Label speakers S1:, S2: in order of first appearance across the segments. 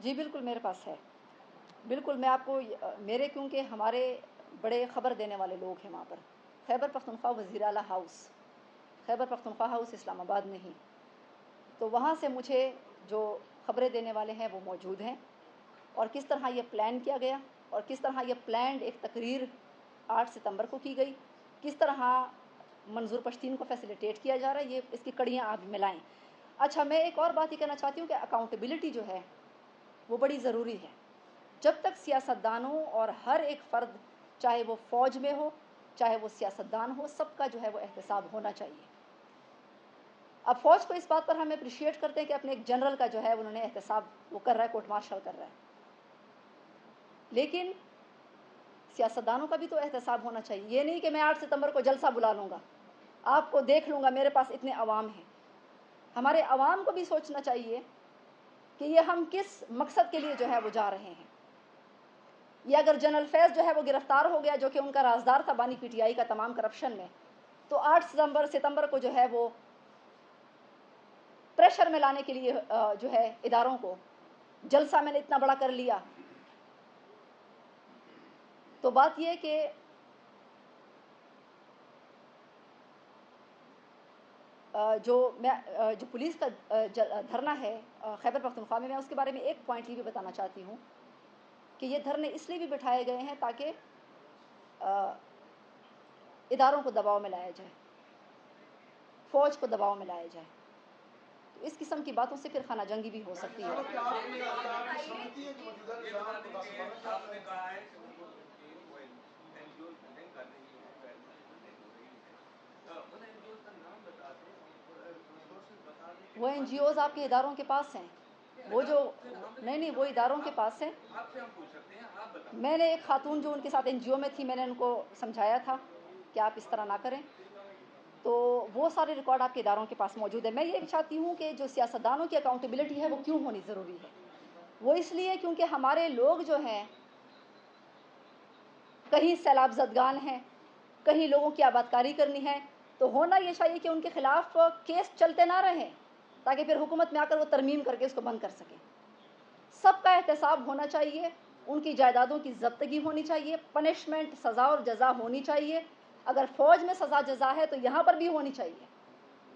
S1: جی بالکل میرے پاس ہے، بالکل میں آپ کو میرے کیونکہ ہمارے بڑے خبر دینے والے لوگ ہیں وہاں پر، خیبر پختونخوا وزیر اعلیٰ ہاؤس، خیبر پختونخوا ہاؤس اسلام آباد میں ہی، تو وہاں سے مجھے جو خبریں دینے والے ہیں وہ موجود ہیں، اور کس طرح یہ پلان کیا گیا اور کس طرح یہ پلانڈ ایک تقریر 8 ستمبر کو کی گئی، کس طرح منظور پشتین کو فیسیلیٹیٹ کیا جا رہا ہے، یہ اس کی کڑیاں آپ ملائیں۔ اچھا میں ایک اور بات یہ کہنا چاہتی ہوں کہ اکاؤنٹیبلٹی جو ہے وہ بڑی ضروری ہے۔ جب تک سیاستدانوں اور ہر ایک فرد، چاہے وہ فوج میں ہو چاہے وہ سیاستدان ہو، سب کا جو ہے وہ احتساب ہونا چاہیے۔ اب فوج کو اس بات پر ہم اپریشیٹ کرتے ہیں کہ اپنے ایک جنرل کا جو ہے انہوں نے احتساب وہ کر رہا ہے، کورٹ مارشل کر رہا ہے، لیکن سیاستدانوں کا بھی تو احتساب ہونا چاہیے۔ یہ نہیں کہ میں 8 ستمبر کو جلسہ بلا لوں گا، آپ کو دیکھ لوں گا، میرے پاس اتنے عوام ہیں۔ ہمارے عوام کو بھی سوچنا چاہیے کہ یہ ہم کس مقصد کے لیے جو ہے وہ جا رہے ہیں۔ یہ اگر جنرل فیض جو ہے وہ گرفتار ہو گیا، جو کہ ان کا رازدار تھا بانی پی ٹی آئی کا تمام کرپشن میں، تو 8 ستمبر کو جو ہے وہ پریشر میں لانے کے لیے جو ہے اداروں کو، جلسہ میں نے اتنا بڑا کر لیا۔ تو بات یہ کہ جو پولیس کا دھرنا ہے خیبر پختونخوا میں اس کے بارے میں ایک پوائنٹ یہ بھی بتانا چاہتی ہوں کہ یہ دھرنے اس لیے بھی بٹھائے گئے ہیں تاکہ اداروں کو دباؤ میں لایا جائے، فوج کو دباؤ میں لایا جائے، تو اس قسم کی باتوں سے پھر خانہ جنگی بھی ہو سکتی ہے۔ وہ این جی اوز آپ کے اداروں کے پاس ہیں، وہ جو نہیں وہ اداروں کے پاس ہیں۔ میں نے ایک خاتون جو ان کے ساتھ این جی او میں تھی، میں نے ان کو سمجھایا تھا کہ آپ اس طرح نہ کریں، تو وہ سارے ریکارڈ آپ کے اداروں کے پاس موجود ہے۔ میں یہ بھی چاہتی ہوں کہ جو سیاستدانوں کی اکاؤنٹیبلٹی ہے وہ کیوں ہونی ضروری ہے، وہ اس لیے کیونکہ ہمارے لوگ جو ہیں کہیں سیلاب زدگان ہیں، کہیں لوگوں کی آبادکاری کرنی ہے، تو ہونا یہ چاہیے کہ ان کے خلاف کیس چلتے نہ رہیں تاکہ پھر حکومت میں آ کر وہ ترمیم کر کے اس کو بند کر سکے۔ سب کا احتساب ہونا چاہیے، ان کی جائیدادوں کی ضبطگی ہونی چاہیے، پنشمنٹ سزا اور جزا ہونی چاہیے۔ اگر فوج میں سزا جزا ہے تو یہاں پر بھی ہونی چاہیے،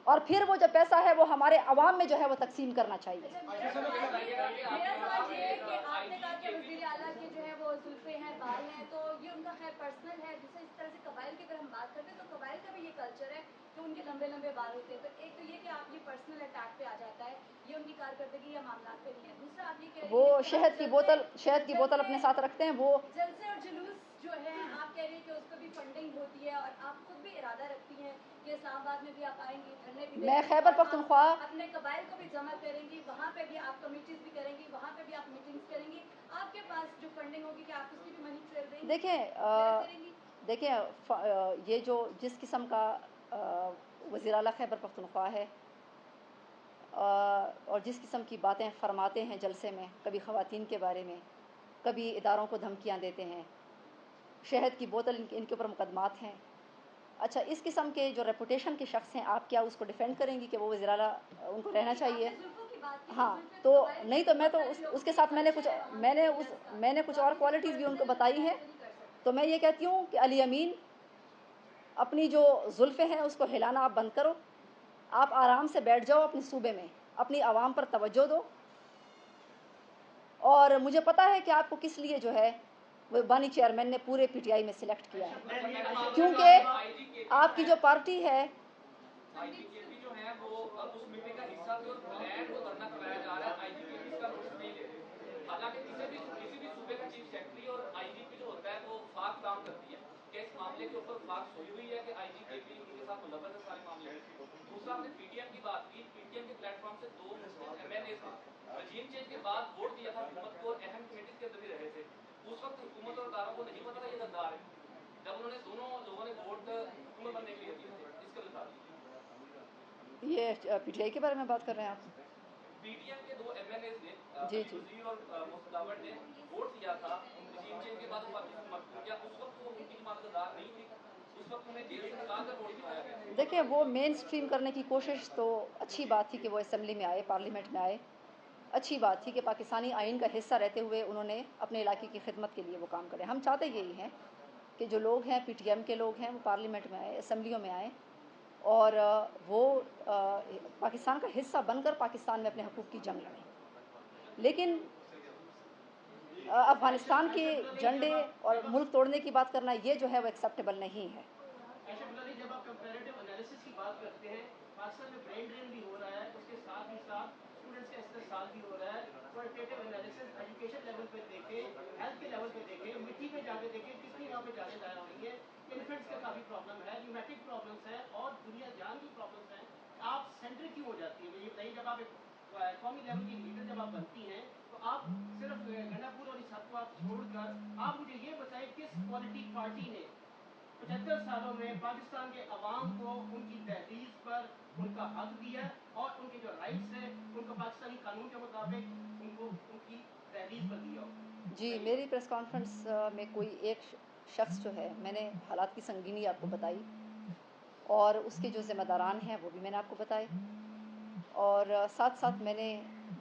S1: اور پھر وہ جو پیسہ ہے وہ ہمارے عوام میں جو ہے وہ تقسیم کرنا چاہیے۔
S2: میرا سوال یہ ہے کہ آپ نے کہا کہ وزیر اعلیٰ کے جو ہے وہ زلفیں ہیں، بال ہیں، تو یہ ان کا خیر پرسنل ہے۔ دوسرے اس طرح سے قبائل کی اگر ہم بات کرتے ہیں تو قبائل کا بھی یہ کلچر ہے کہ ان کے لمبے لمبے بال ہوتے ہیں، تو ایک تو یہ کہ آپ یہ پرسنل اٹیک پہ آ جاتا ہے، یہ ان کی کارکردگی یا معاملات پہ نہیں ہے۔ دوسرا آپ یہ کہہ رہے ہیں
S1: وہ
S2: کہ
S1: شہد کی بوتل اپنے ساتھ رکھتے ہیں، وہ
S2: جلسے اور جلوس جو ہے آپ کہہ رہی ہیں کہ اس کو بھی فنڈنگ ہوتی ہے، اور آپ خود بھی ارادہ رکھتی ہیں کہ اسلام آباد میں بھی آپ آئیں گی، دھرنے بھی دیں گی،
S1: میں خیبر پختونخوا
S2: اپنے قبائل کو بھی جمع کریں گی، وہاں پہ بھی آپ کمیٹیز بھی کریں گی، وہاں پہ بھی آپ میٹنگز کریں گی، آپ کے پاس جو فنڈنگ ہوگی کہ آپ اس کی بھی منی ٹریل دیں گی؟
S1: دیکھیں یہ جو جس قسم کا وزیر اعلیٰ خیبر پختونخوا ہے اور جس قسم کی باتیں فرماتے ہیں جلسے میں، کبھی خواتین کے بارے میں، کبھی اداروں کو دھمکیاں دیتے ہیں، شہد کی بوتل ان کے اوپر مقدمات ہیں۔ اچھا اس قسم کے جو ریپوٹیشن کے شخص ہیں، آپ کیا اس کو ڈیفینڈ کریں گی کہ وہ وزیر اعلیٰ ان کو رہنا چاہیے؟ ہاں تو نہیں تو میں تو اس کے ساتھ میں نے کچھ اور کوالٹیز بھی ان کو بتائی ہیں، تو میں یہ کہتی ہوں کہ علی امین اپنی جو زلفیں ہیں اس کو ہلانا آپ بند کرو، آپ آرام سے بیٹھ جاؤ اپنے صوبے میں، اپنی عوام پر توجہ دو، اور مجھے پتا ہے کہ آپ کو کس لیے جو ہے وہ بانی چیئرمین نے پورے پی ٹی آئی میں سلیکٹ کیا ہے، کیونکہ آپ کی جو پارٹی ہے یہ پی ٹی آئی کے بارے میں بات کر رہے ہیں آپ؟ پی ٹی ایم کے 2 ایم ایل ایز نے جی اور مستاور نے ووٹ دیا تھا رجیم چینج کے بعد، کیا اس وقت وہ ان کی مددگار نہیں تھی؟ اس وقت انہیں جیل سے نکال کر ووٹ دیا گیا؟ دیکھیں وہ مین اسٹریم کرنے کی کوشش تو اچھی بات تھی کہ وہ اسمبلی میں آئے، پارلیمنٹ میں آئے، अच्छी बात थी कि पाकिस्तानी आइन का हिस्सा रहते हुए उन्होंने अपने इलाके की खिदमत के लिए वो काम करें। हम चाहते यही हैं कि जो लोग हैं PTM के लोग हैं वो पार्लियामेंट में आए, असम्बलियों में आए और वो पाकिस्तान का हिस्सा बनकर पाकिस्तान में अपने हकूक़ की जंग लड़ें। लेकिन अफ़गानिस्तान के झंडे और मुल्क तोड़ने की बात करना ये जो है वो एक्सेप्टेबल नहीं है।
S3: जब आप कंपैरेटिव एनालिसिस की बात करते हैं, पाकिस्तान में ब्रेन ड्रेन भी हो रहा है, उसके साथ ही साथ स्टूडेंट्स का इस्तेसाल भी हो रहा है। क्वालिटेटिव एनालिसिस एजुकेशन लेवल पे देखें, हेल्थ के लेवल पे देखें, मिट्टी में जाके देखें कितनी वहाँ पे जाने जाया हो रही है, इन्फेंट्स का काफ़ी प्रॉब्लम है, न्यूमेटिक प्रॉब्लम्स हैं और दुनिया जान की प्रॉब्लम्स हैं। आप सेंटर क्यों हो जाती है? ये बताइए, जब आप एक कौमी लेवल की लीडर जब आप बनती हैं तो आप सिर्फ गंडापुर और इस हद को आप छोड़कर आप मुझे ये बताएं किस पॉलिटिक पार्टी ने 75 सालों में पाकिस्तान के अवाम को उनकी तहरीर पर उनका हक दिया और उनके जो राइट्स हैं उनको पाकिस्तानी कानून के मुताबिक उनको उनकी तहरीर पर दिया हो।
S1: जी, मेरी प्रेस कॉन्फ्रेंस में कोई एक शख्स जो है, मैंने हालात की संगीनी आपको बताई और उसके जो ज़िम्मेदारान हैं वो भी मैंने आपको बताए और साथ साथ मैंने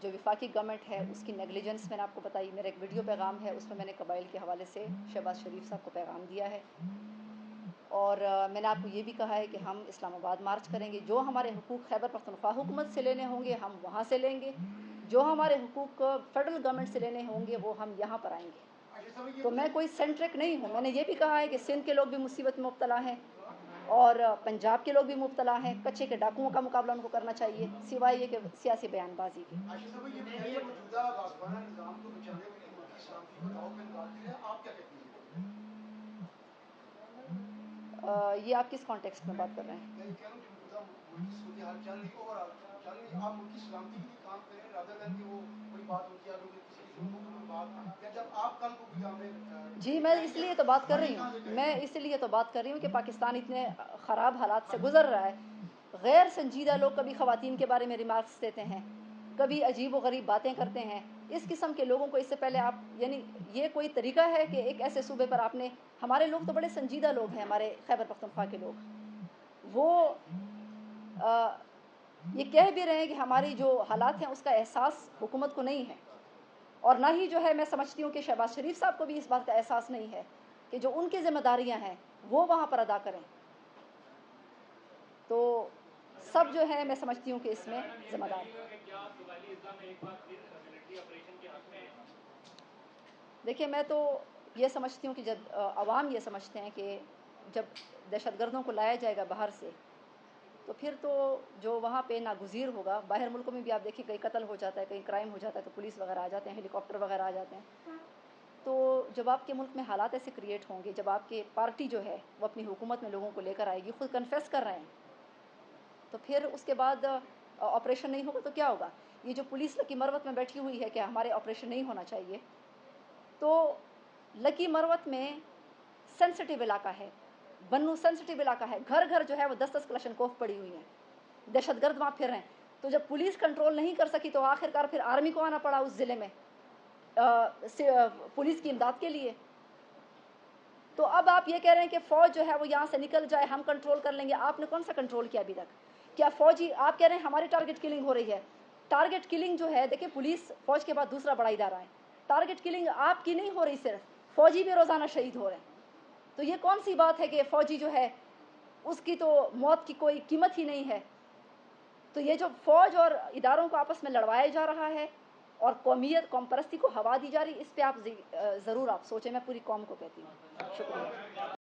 S1: जो वफाकी गवर्नमेंट है उसकी नेगलिजेंस मैंने आपको बताई। मेरा एक वीडियो पैगाम है, उसमें मैंने कबाइल के हवाले से शहबाज शरीफ साहब को पैगाम दिया है और मैंने आपको ये भी कहा है कि हम इस्लामाबाद मार्च करेंगे। जो हमारे हुकूक खैबर पख्तूनख्वा हुकूमत से लेने होंगे हम वहाँ से लेंगे, जो हमारे हुकूक फेडरल गवर्नमेंट से लेने होंगे वो हम यहाँ पर आएंगे। तो मैं कोई सेंट्रिक नहीं हूँ। मैंने ये भी कहा है कि सिंध के लोग भी मुसीबत में मुब्तला हैं और पंजाब के लोग भी मुब्तला हैं। कच्चे के डाकुओं का मुकाबला उनको करना चाहिए सिवाय ये कि सियासी बयानबाजी के। ये आप किस कॉन्टेक्स्ट में बात कर रहे हैं? जी, मैं इसलिए तो बात कर रही हूँ कि पाकिस्तान इतने ख़राब हालात से गुज़र रहा है। गैर संजीदा लोग कभी ख़वातीन के बारे में रिमार्क्स देते हैं, कभी अजीब व गरीब बातें करते हैं। इस किस्म के लोगों को इससे पहले आप यानी ये कोई तरीका है कि एक ऐसे सूबे पर आपने, हमारे लोग तो बड़े संजीदा लोग हैं, हमारे खैबर पख्तूनख्वा के लोग, वो ये कह भी रहे हैं कि हमारी जो हालात हैं उसका एहसास हुकूमत को नहीं है और ना ही जो है मैं समझती हूँ कि शहबाज शरीफ साहब को भी इस बात का एहसास नहीं है कि जो उनकी ज़िम्मेदारियाँ हैं वो वहाँ पर अदा करें। तो सब जो है मैं समझती हूँ कि इसमें ज़िम्मेदार। देखिए, मैं तो ये समझती हूँ कि जब अवाम ये समझते हैं कि जब दहशतगर्दों को लाया जाएगा बाहर से तो फिर तो जो वहाँ पे नागुज़ीर होगा। बाहर मुल्कों में भी आप देखिए कहीं कत्ल हो जाता है, कहीं क्राइम हो जाता है तो पुलिस वगैरह आ जाते हैं, हेलीकॉप्टर वगैरह आ जाते हैं। तो जब आपके मुल्क में हालात ऐसे क्रिएट होंगे, जब आपके पार्टी जो है वो अपनी हुकूमत में लोगों को लेकर आएगी, खुद कन्फेस कर रहे हैं, तो फिर उसके बाद ऑपरेशन नहीं होगा तो क्या होगा? ये जो पुलिस लकी मरवत में बैठी हुई है कि हमारे ऑपरेशन नहीं होना चाहिए, तो लकी मरवत में सेंसिटिव इलाका है, बन्नू सेंसिटिव इलाका है, घर घर जो है वो 10-10 कलशनकोफ पड़ी हुई हैं, दहशतगर्द वहाँ फिर रहे हैं। तो जब पुलिस कंट्रोल नहीं कर सकी तो आखिरकार फिर आर्मी को आना पड़ा उस ज़िले में पुलिस की इमदाद के लिए। तो अब आप ये कह रहे हैं कि फ़ौज जो है वो यहाँ से निकल जाए, हम कंट्रोल कर लेंगे। आपने कौन सा कंट्रोल किया अभी तक? क्या फ़ौजी, आप कह रहे हैं हमारी टारगेट किलिंग हो रही है। टारगेट किलिंग जो है, देखिए पुलिस फ़ौज के बाद दूसरा बड़ा इदारा है। टारगेट किलिंग आपकी नहीं हो रही, सिर्फ फ़ौजी भी रोज़ाना शहीद हो रहे हैं। तो ये कौन सी बात है कि फ़ौजी जो है उसकी तो मौत की कोई कीमत ही नहीं है। तो ये जो फ़ौज और इदारों को आपस में लड़वाया जा रहा है और कौमियत कौम परस्ती को हवा दी जा रही, इस पे आप ज़रूर आप सोचें। मैं पूरी कौम को कहती हूँ। शुक्रिया।